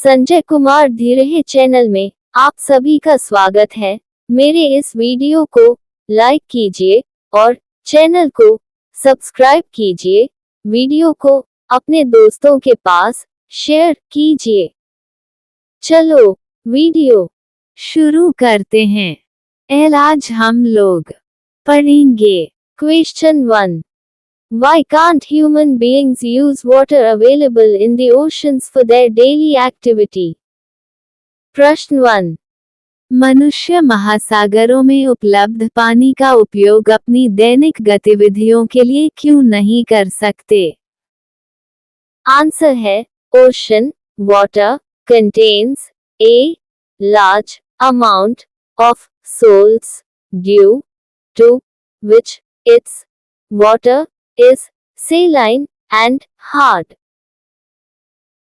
संजय कुमार धीरे चैनल में आप सभी का स्वागत है। मेरे इस वीडियो को लाइक कीजिए और चैनल को सब्सक्राइब कीजिए। वीडियो को अपने दोस्तों के पास शेयर कीजिए। चलो वीडियो शुरू करते हैं। आज हम लोग पढ़ेंगे question 1। Why can't human beings use water available in the oceans for their daily activity? प्रश्न 1। मनुष्य महासागरों में उपलब्ध पानी का उपयोग अपनी दैनिक गतिविधियों के लिए क्यों नहीं कर सकते? आंसर है ocean water contains a large amount of salts due to which its water is saline and hard.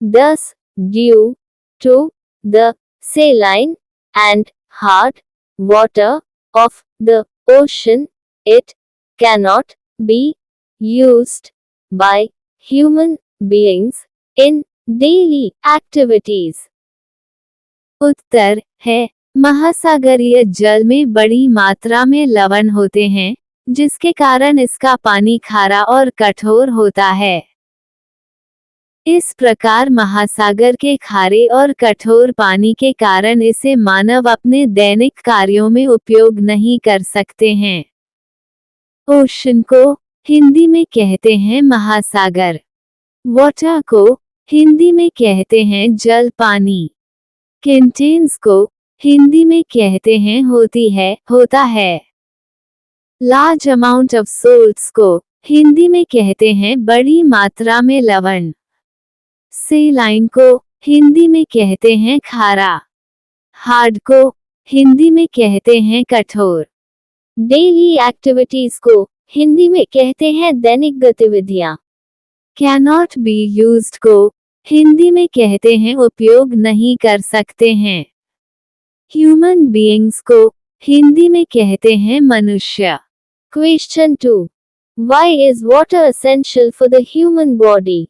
Thus, due to the saline and hard water of the ocean, it cannot be used by human beings in daily activities. उत्तर है महासागरीय जल में बड़ी मात्रा में लवण होते हैं, जिसके कारण इसका पानी खारा और कठोर होता है। इस प्रकार महासागर के खारे और कठोर पानी के कारण इसे मानव अपने दैनिक कार्यों में उपयोग नहीं कर सकते हैं। ओशन को हिंदी में कहते हैं महासागर। वाटर को हिंदी में कहते हैं जल पानी। कंटेन्स को हिंदी में कहते हैं होती है, होता है। लार्ज अमाउंट ऑफ सोल्ट्स को हिंदी में कहते हैं बड़ी मात्रा में लवण। सेलाइन को हिंदी में कहते हैं खारा। हार्ड को हिंदी में कहते हैं कठोर। डेली एक्टिविटीज को हिंदी में कहते हैं दैनिक गतिविधियां। कैनॉट बी यूज्ड को हिंदी में कहते हैं उपयोग नहीं कर सकते हैं। ह्यूमन बीइंग्स को हिंदी में कहते हैं मनुष्य। Question 2. Why is water essential for the human body?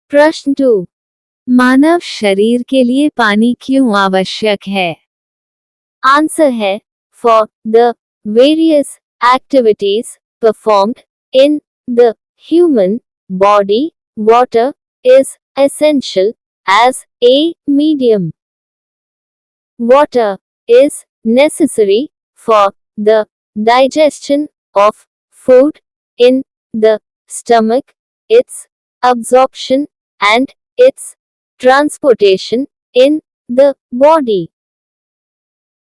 प्रश्न 2। मानव शरीर के लिए पानी क्यों आवश्यक है? आंसर है For the various activities performed in the human body, water is essential as a medium. Water is necessary for the digestion of food in the stomach, its absorption and its transportation in the body.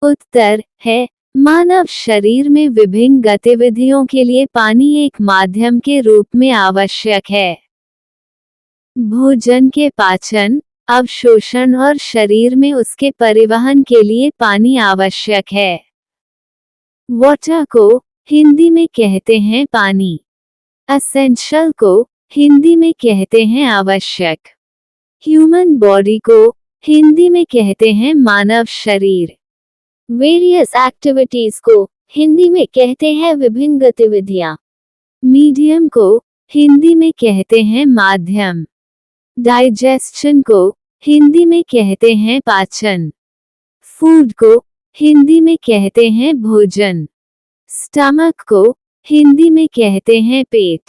उत्तर है मानव शरीर में विभिन्न गतिविधियों के लिए पानी एक माध्यम के रूप में आवश्यक है। भोजन के पाचन, अवशोषण और शरीर में उसके परिवहन के लिए पानी आवश्यक है। वाटर को हिंदी में कहते हैं पानी। एसेंशियल को हिंदी में कहते हैं आवश्यक। ह्यूमन बॉडी को हिंदी में कहते हैं मानव शरीर। वेरियस एक्टिविटीज को हिंदी में कहते हैं विभिन्न गतिविधियां। मीडियम को हिंदी में कहते हैं माध्यम। डाइजेस्शन को हिंदी में कहते हैं पाचन। फूड को हिंदी में कहते हैं भोजन। स्टमक को हिंदी में कहते हैं पेट।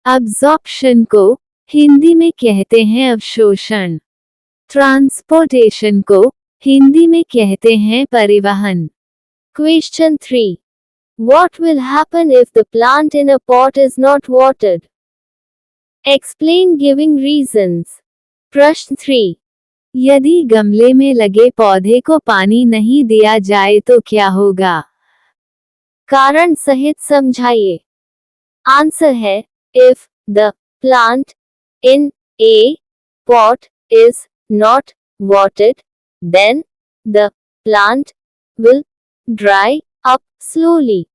अब्जॉर्प्शन को हिंदी में कहते हैं अवशोषण। ट्रांसपोर्टेशन को हिंदी में कहते हैं परिवहन। Question 3. What will happen if the plant in a pot is not watered? Explain giving reasons. प्रश्न 3। यदि गमले में लगे पौधे को पानी नहीं दिया जाए तो क्या होगा? कारण सहित समझाइए। आंसर है If the plant in a pot is not watered, then the plant will dry up slowly.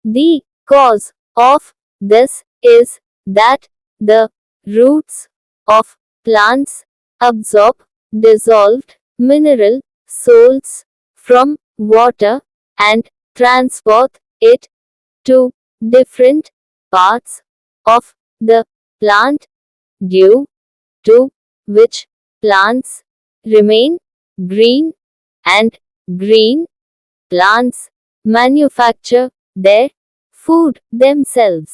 The cause of this is that the roots of plants absorb dissolved mineral salts from water and transport it to different parts of the plant, due to which plants remain green and green plants manufacture their food themselves?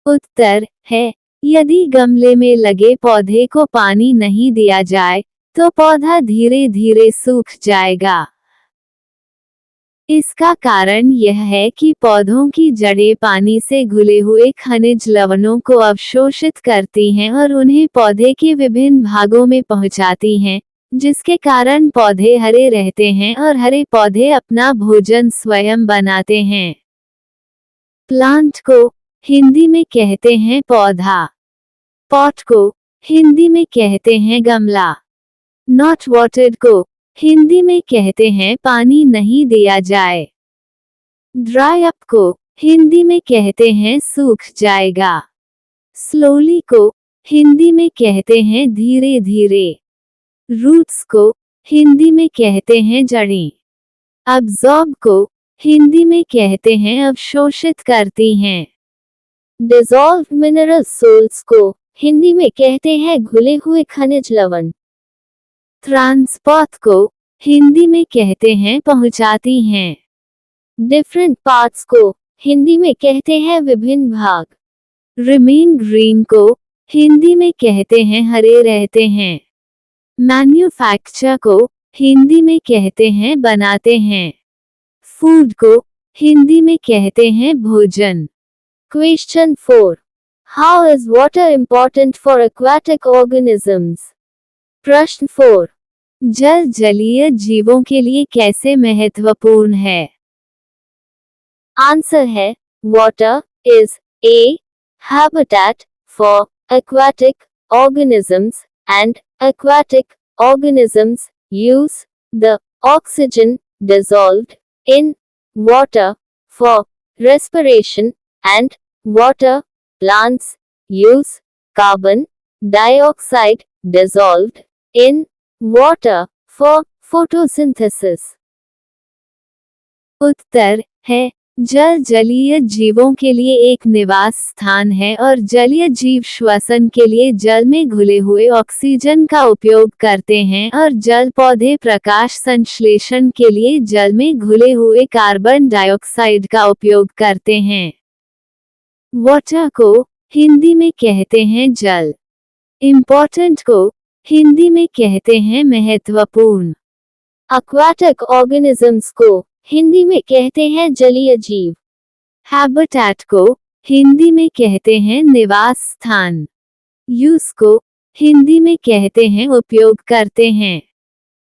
उत्तर है, यदि गमले में लगे पौधे को पानी नहीं दिया जाए तो पौधा धीरे धीरे सूख जाएगा। इसका कारण यह है कि पौधों की जड़ें पानी से घुले हुए खनिज लवणों को अवशोषित करती हैं और उन्हें पौधे के विभिन्न भागों में पहुंचाती हैं, जिसके कारण पौधे हरे रहते हैं और हरे पौधे अपना भोजन स्वयं बनाते हैं। प्लांट को हिंदी में कहते हैं पौधा। पॉट को हिंदी में कहते हैं गमला। नॉट वाटर्ड को हिंदी में कहते हैं पानी नहीं दिया जाए। ड्राई अप को हिंदी में कहते हैं सूख जाएगा। स्लोली को हिंदी में कहते हैं धीरे धीरे। रूट्स को हिंदी में कहते हैं जड़ें। अब्जॉर्ब को हिंदी में कहते हैं अवशोषित करती हैं। डिसॉल्व मिनरल सोल्स को हिंदी में कहते हैं घुले हुए खनिज लवण। ट्रांसपोर्ट को हिंदी में कहते हैं पहुंचाती हैं। डिफरेंट पार्ट्स को हिंदी में कहते हैं विभिन्न भाग। रिमेन ग्रीन को हिंदी में कहते हैं हरे रहते हैं। मैन्युफैक्चर को हिंदी में कहते हैं बनाते हैं। फूड को हिंदी में कहते हैं भोजन। Question 4. How is water important for aquatic organisms? प्रश्न 4. जल जलीय जीवों के लिए कैसे महत्वपूर्ण है? आंसर है, Water is a habitat for aquatic organisms and aquatic organisms use the oxygen dissolved in water for respiration and water plants use carbon dioxide dissolved in water for photosynthesis. उत्तर है, जल जलीय जीवों के लिए एक निवास स्थान है और जलीय जीव श्वसन के लिए जल में घुले हुए ऑक्सीजन का उपयोग करते हैं और जल पौधे प्रकाश संश्लेषण के लिए जल में घुले हुए कार्बन डाइऑक्साइड का उपयोग करते हैं। वाटर को हिंदी में कहते हैं जल। इम्पोर्टेंट को हिंदी में कहते हैं महत्वपूर्ण। aquatic organisms को हिंदी में कहते हैं जलीय जीव। हैबिटेट को हिंदी में कहते हैं निवास स्थान। यूज को हिंदी में कहते हैं उपयोग करते हैं।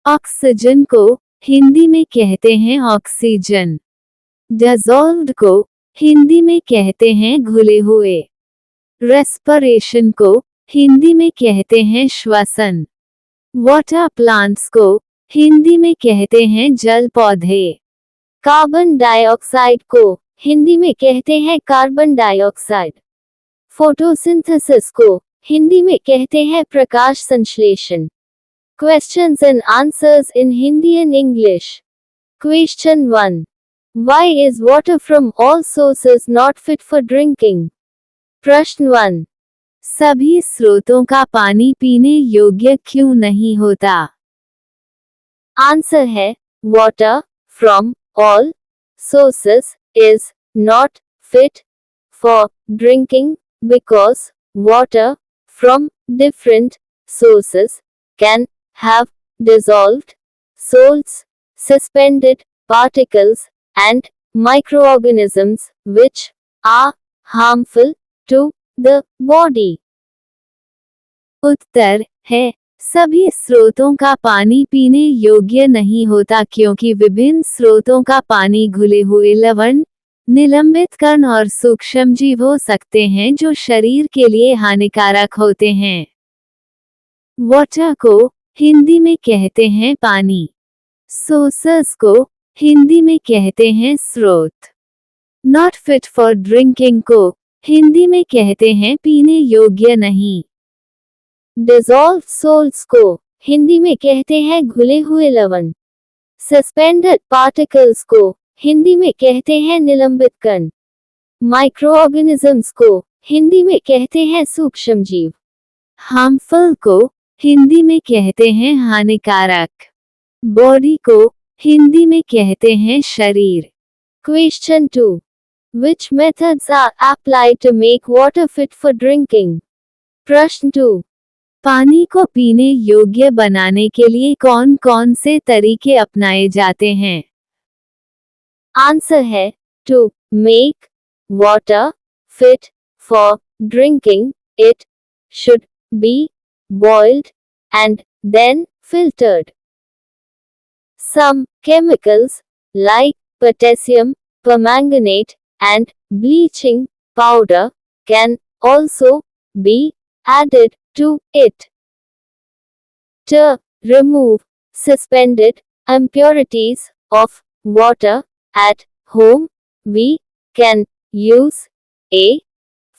ऑक्सीजन को हिंदी में कहते हैं ऑक्सीजन। डिसॉल्व्ड को हिंदी में कहते हैं घुले हुए। रेस्पिरेशन को हिंदी में कहते हैं श्वसन। वाटर प्लांट्स को हिंदी में कहते हैं जल पौधे। कार्बन डाइऑक्साइड को हिंदी में कहते हैं कार्बन डाइऑक्साइड। फोटोसिंथेसिस को हिंदी में कहते हैं प्रकाश संश्लेषण। Questions and answers in Hindi and English. Question 1. Why is water from all sources not fit for drinking? प्रश्न 1. सभी स्रोतों का पानी पीने योग्य क्यों नहीं होता? आंसर है, Water from all sources is not fit for drinking because water from different sources can have dissolved salts, suspended particles, and microorganisms which are harmful to the body. उत्तर है, सभी स्रोतों का पानी पीने योग्य नहीं होता क्योंकि विभिन्न स्रोतों का पानी घुले हुए लवण, निलंबित कण और सूक्ष्मजीव हो सकते हैं जो शरीर के लिए हानिकारक होते हैं। वाटर को हिंदी में कहते हैं पानी। सोर्सेस को हिंदी में कहते हैं स्रोत। नॉट फिट फॉर ड्रिंकिंग को हिंदी में कहते हैं पीने योग्य नहीं। डिसॉल्व्ड सोल्ट्स को हिंदी में कहते हैं घुले हुए लवण। सस्पेंडेड पार्टिकल्स को हिंदी में कहते हैं निलंबित कण। माइक्रोऑर्गेनिजम्स को हिंदी में कहते हैं सूक्ष्मजीव। हार्मफुल को हिंदी में कहते हैं हानिकारक। बॉडी को हिंदी में कहते हैं शरीर। Question 2. Which methods are applied to make water fit for drinking? प्रश्न 2. पानी को पीने योग्य बनाने के लिए कौन कौन से तरीके अपनाए जाते हैं? आंसर है to make water fit for drinking. It should be boiled and then filtered. Some chemicals like potassium permanganate and bleaching powder can also be added to it. To remove suspended impurities of water at home, we can use a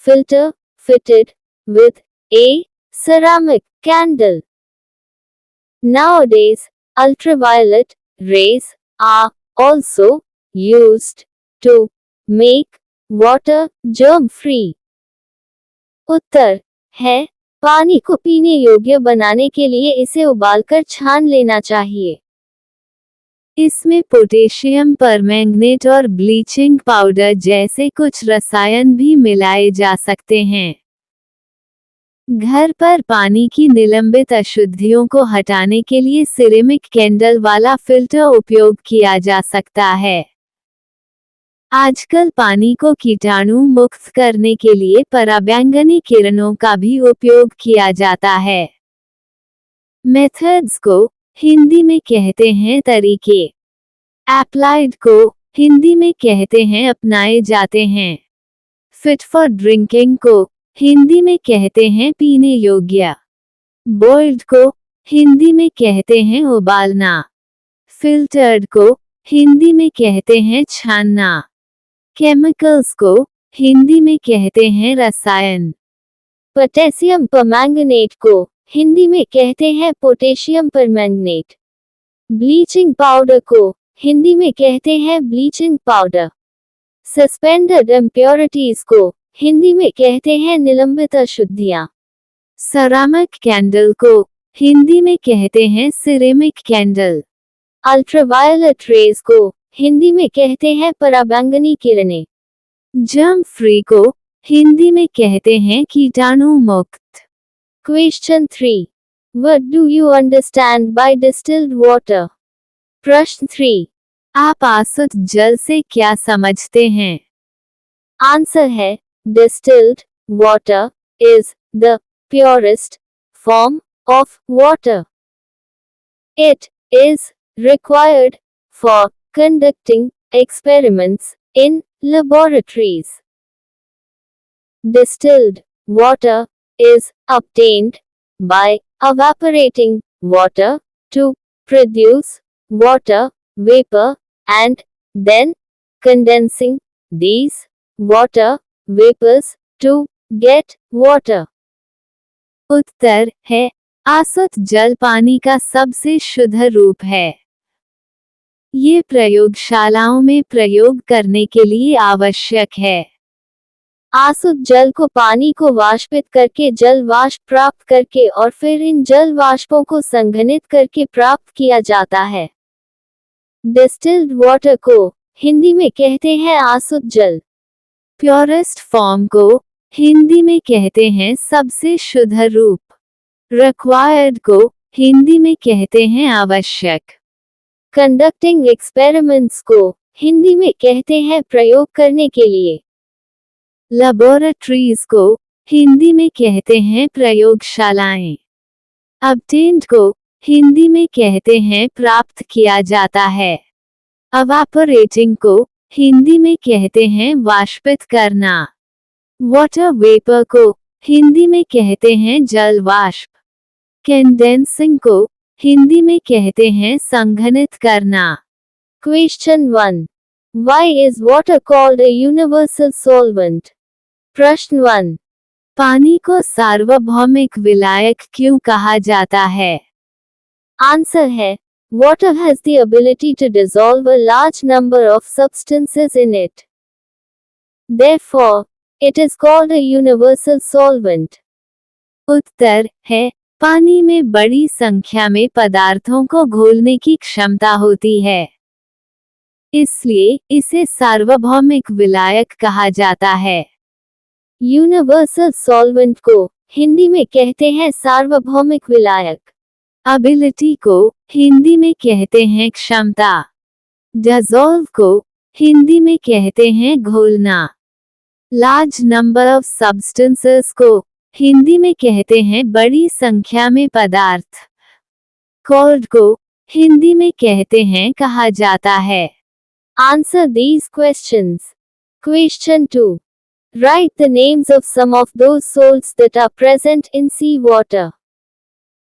filter fitted with a ceramic candle. Nowadays, ultraviolet rays are also used to make water germ-free. उत्तर है पानी को पीने योग्य बनाने के लिए इसे उबालकर छान लेना चाहिए। इसमें पोटेशियम परमैंगनेट और ब्लीचिंग पाउडर जैसे कुछ रसायन भी मिलाए जा सकते हैं। घर पर पानी की निलंबित अशुद्धियों को हटाने के लिए सिरेमिक कैंडल वाला फिल्टर उपयोग किया जा सकता है। आजकल पानी को कीटाणु मुक्त करने के लिए पराबैंगनी किरणों का भी उपयोग किया जाता है। मेथड्स को हिंदी में कहते हैं तरीके। एप्लाइड को हिंदी में कहते हैं अपनाए जाते हैं। फिट फॉर ड्रिंकिंग को हिंदी में कहते हैं पीने योग्य। बॉइल्ड को हिंदी में कहते हैं उबालना। फिल्टर्ड को हिंदी में कहते हैं छानना। केमिकल्स को हिंदी में कहते हैं रसायन। पोटेशियम परमैंगनेट को हिंदी में कहते हैं पोटेशियम परमैंगनेट। ब्लीचिंग पाउडर को हिंदी में कहते हैं ब्लीचिंग पाउडर। सस्पेंडेड इम्प्योरिटीज को हिंदी में कहते हैं निलंबित अशुद्धियां। सेरामिक कैंडल को हिंदी में कहते हैं सिरेमिक कैंडल। अल्ट्रावायलेट रेज को हिंदी में कहते हैं पराबैंगनी किरणें। जर्म फ्री को हिंदी में कहते हैं कीटाणु मुक्त। Question 3. What do you understand by distilled water? प्रश्न 3. आप आसुत जल से क्या समझते हैं? आंसर है distilled water is the purest form of water. It is required for conducting experiments in laboratories. Distilled water is obtained by evaporating water to produce water vapor and then condensing these water vapors to get water. उत्तर है आसुत जल पानी का सबसे शुद्ध रूप है। ये प्रयोगशालाओं में प्रयोग करने के लिए आवश्यक है। आसुत जल को पानी को वाष्पित करके जल वाष्प प्राप्त करके और फिर इन जल वाष्पों को संघनित करके प्राप्त किया जाता है। डिस्टिल्ड वाटर को हिंदी में कहते हैं आसुत जल। प्योरेस्ट फॉर्म को हिंदी में कहते हैं सबसे शुद्ध रूप। रिक्वायर्ड को हिंदी में कहते हैं आवश्यक। कंडक्टिंग एक्सपेरिमेंट्स को हिंदी में कहते हैं प्रयोग करने के लिए। लैबोरेटरीज को हिंदी में कहते हैं प्रयोगशालाएं। ऑब्टेन्ड को हिंदी में कहते हैं प्राप्त किया जाता है। एवापोरेटिंग को हिंदी में कहते हैं वाष्पित करना। वाटर वेपर को हिंदी में कहते हैं जल वाष्प। कंडेंसिंग को हिंदी में कहते हैं संघनित करना। Question 1. Why is water called a universal solvent? प्रश्न 1. पानी को सार्वभौमिक विलायक क्यों कहा जाता है? आंसर है Water has the ability to dissolve a large number of substances in it. Therefore, it is called a universal solvent. उत्तर है पानी में बड़ी संख्या में पदार्थों को घोलने की क्षमता होती है, इसलिए इसे सार्वभौमिक विलायक कहा जाता है। यूनिवर्सल सॉल्वेंट को हिंदी में कहते हैं सार्वभौमिक विलायक। एबिलिटी को हिंदी में कहते हैं क्षमता। डिसॉल्व को हिंदी में कहते हैं घोलना। लार्ज नंबर ऑफ सब्सटेंसेस को हिंदी में कहते हैं बड़ी संख्या में पदार्थ। कोल्ड को हिंदी में कहते हैं कहा जाता है। Answer these questions. Question 2. Write the names of some of those salts that are present in sea water.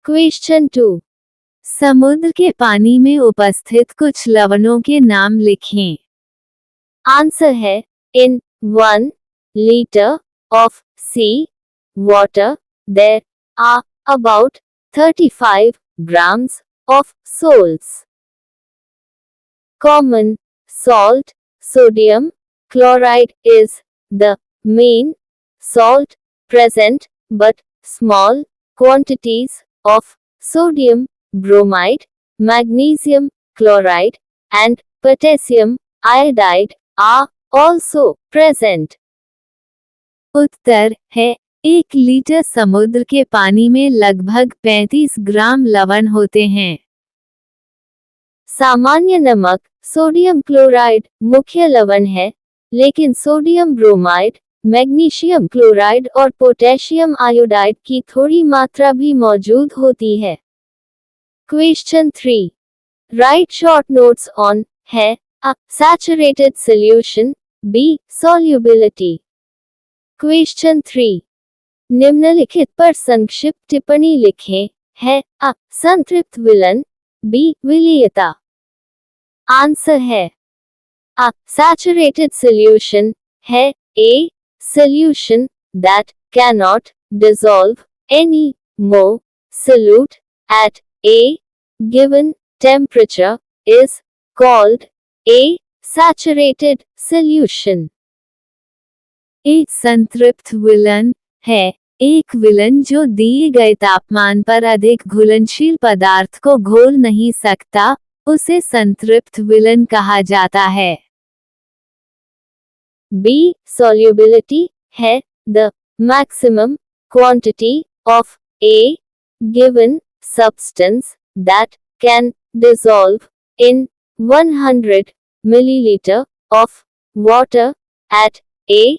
Question 2. समुद्र के पानी में उपस्थित कुछ लवणों के नाम लिखें। Answer है in 1 liter of sea water there are about 35 grams of salts. Common salt sodium chloride is the main salt present, but small quantities of sodium bromide, magnesium chloride, and potassium iodide are also present. उत्तर है 1 litre समुद्र के पानी में लगभग 35 ग्राम लवण होते हैं। सामान्य नमक सोडियम क्लोराइड मुख्य लवण है, लेकिन सोडियम ब्रोमाइड, मैग्नीशियम क्लोराइड और पोटेशियम आयोडाइड की थोड़ी मात्रा भी मौजूद होती है। Question 3. Write short notes on है A. Saturated solution, B. Solubility. Question 3. निम्नलिखित पर संक्षिप्त टिप्पणी लिखें है A. संतृप्त विलन, B. विलीयता। आंसर है A. Saturated solution है A. Solution that cannot dissolve any more solute at a given temperature is called a saturated solution. एक संतृप्त विलन है एक विलन जो दिए गए तापमान पर अधिक घुलनशील पदार्थ को घोल नहीं सकता, उसे संतृप्त विलन कहा जाता है। B. Solubility है the maximum quantity of a given substance that can dissolve in 100 milliliter of water at a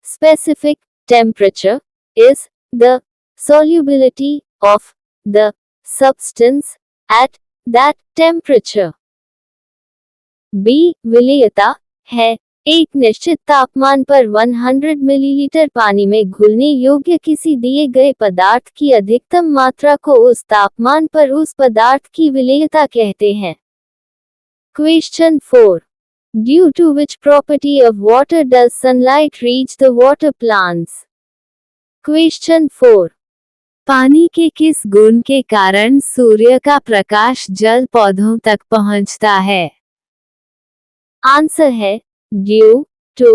specific temperature is the solubility of the substance at that temperature. B. विलीयता है एक निश्चित तापमान पर 100 millilitre पानी में घुलने योग्य किसी दिए गए पदार्थ की अधिकतम मात्रा को उस तापमान पर उस पदार्थ की विलेयता कहते हैं। Question 4. Due to which property of water does sunlight reach the water plants? Question 4. पानी के किस गुण के कारण सूर्य का प्रकाश जल पौधों तक पहुंचता है? आंसर है due to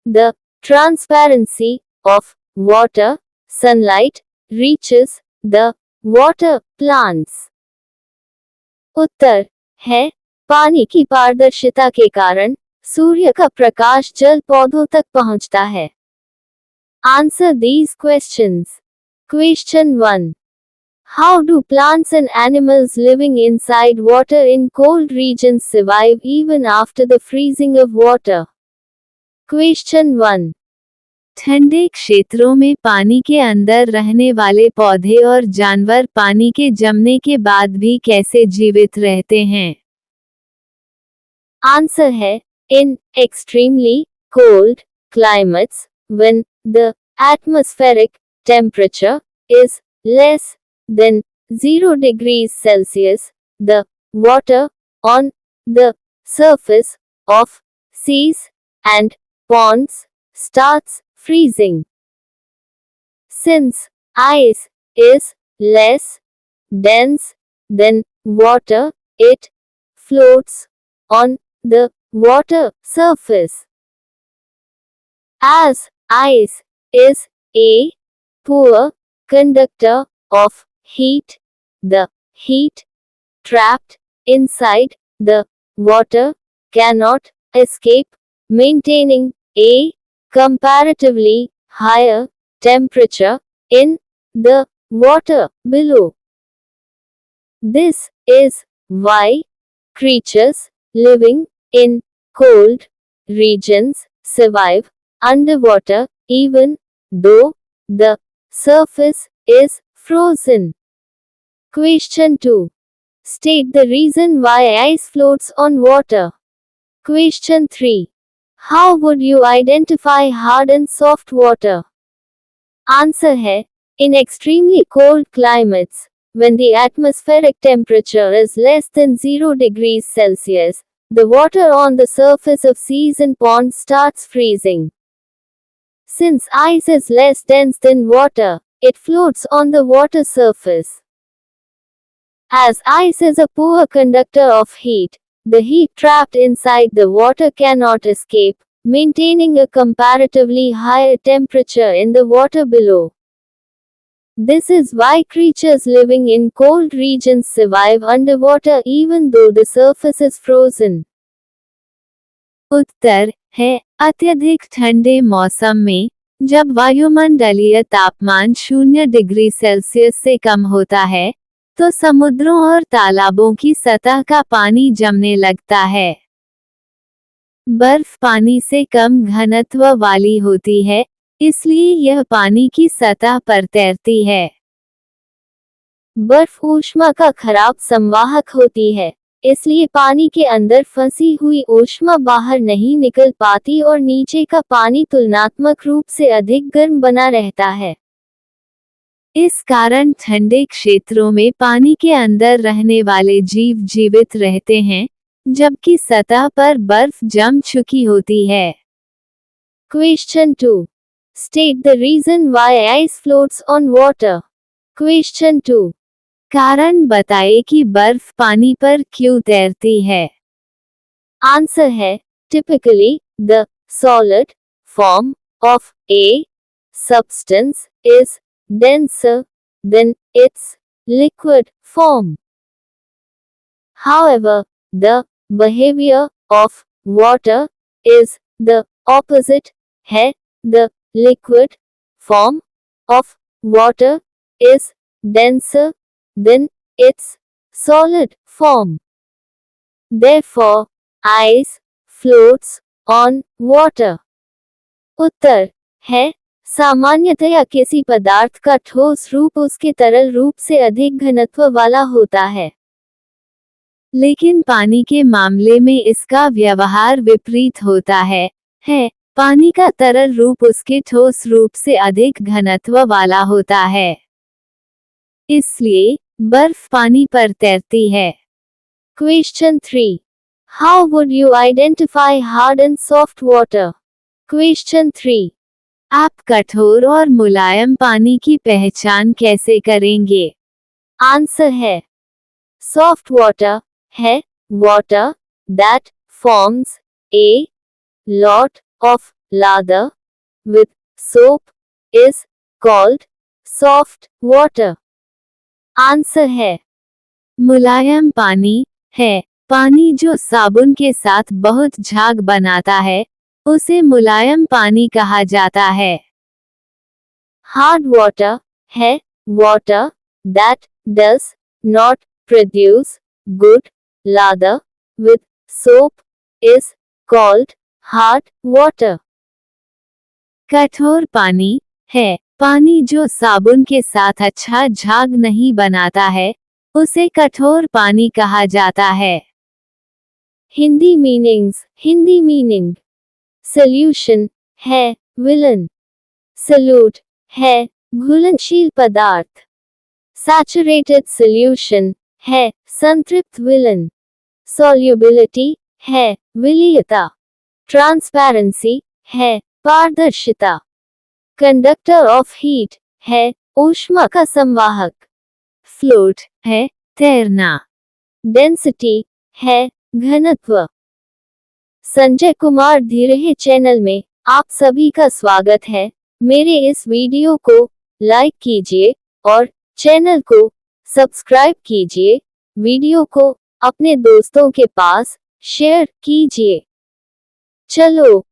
the transparency of water, sunlight reaches the water plants. उत्तर है पानी की पारदर्शिता के कारण सूर्य का प्रकाश जल पौधों तक पहुंचता है। Answer these questions. Question 1. How do plants and animals living inside water in cold regions survive even after the freezing of water? Question 1. ठंडे क्षेत्रों में पानी के अंदर रहने वाले पौधे और जानवर पानी के जमने के बाद भी कैसे जीवित रहते हैं? Answer है in extremely cold climates, when the atmospheric temperature is less than 0 degrees Celsius, the water on the surface of seas and ponds starts freezing. Since ice is less dense than water, it floats on the water surface. As ice is a poor conductor of heat. The heat trapped inside the water cannot escape, maintaining a comparatively higher temperature in the water below. This is why creatures living in cold regions survive underwater even though the surface is frozen. Question 2. State the reason why ice floats on water. Question 3. How would you identify hard and soft water? Answer है, in extremely cold climates, when the atmospheric temperature is less than 0 degrees Celsius, the water on the surface of seas and ponds starts freezing. Since ice is less dense than water, it floats on the water surface. As ice is a poor conductor of heat, the heat trapped inside the water cannot escape, maintaining a comparatively higher temperature in the water below. This is why creatures living in cold regions survive underwater even though the surface is frozen. उत्तर है, अत्यधिक ठंडे मौसम में जब वायुमंडलीय तापमान 0 degree Celsius से कम होता है, तो समुद्रों और तालाबों की सतह का पानी जमने लगता है। बर्फ पानी से कम घनत्व वाली होती है, इसलिए यह पानी की सतह पर तैरती है। बर्फ ऊष्मा का खराब संवाहक होती है, इसलिए पानी के अंदर फंसी हुई ऊष्मा बाहर नहीं निकल पाती और नीचे का पानी तुलनात्मक रूप से अधिक गर्म बना रहता है। इस कारण ठंडे क्षेत्रों में पानी के अंदर रहने वाले जीव जीवित रहते हैं, जबकि सतह पर बर्फ जम चुकी होती है। Question 2. State the reason why ice floats on water. Question 2. कारण बताएं कि बर्फ पानी पर क्यों तैरती है। Answer है, typically, the solid form of a substance is denser than its liquid form. However, the behavior of water is the opposite है, the liquid form of water is denser than its solid form. Therefore, ice floats on water. उत्तर है, सामान्यतया किसी पदार्थ का ठोस रूप उसके तरल रूप से अधिक घनत्व वाला होता है। लेकिन पानी के मामले में इसका व्यवहार विपरीत होता है, पानी का तरल रूप उसके ठोस रूप से अधिक घनत्व वाला होता है। इसलिए बर्फ पानी पर तैरती है। Question 3. How would you identify hard and soft water? Question 3. आप कठोर और मुलायम पानी की पहचान कैसे करेंगे? Answer है, soft water है water that forms a lot of lather with soap is called soft water. Answer है, मुलायम पानी है पानी जो साबुन के साथ बहुत झाग बनाता है, उसे मुलायम पानी कहा जाता है। hard water है water that does not produce good lather with soap is called hard water. कठोर पानी है पानी जो साबुन के साथ अच्छा झाग नहीं बनाता है, उसे कठोर पानी कहा जाता है। हिंदी मीनिंग सॉल्यूशन है विलन, सॉल्यूट है घुलनशील पदार्थ, सैचुरेटेड सॉल्यूशन है संतृप्त विलन, सॉल्युबिलिटी है विलीयता, ट्रांसपेरेंसी है पारदर्शिता, कंडक्टर ऑफ हीट है ऊष्मा का संवाहक, फ्लोट है तैरना, डेंसिटी है घनत्व। संजय कुमार धीरे चैनल में आप सभी का स्वागत है। मेरे इस वीडियो को लाइक कीजिए और चैनल को सब्सक्राइब कीजिए, वीडियो को अपने दोस्तों के पास शेयर कीजिए। चलो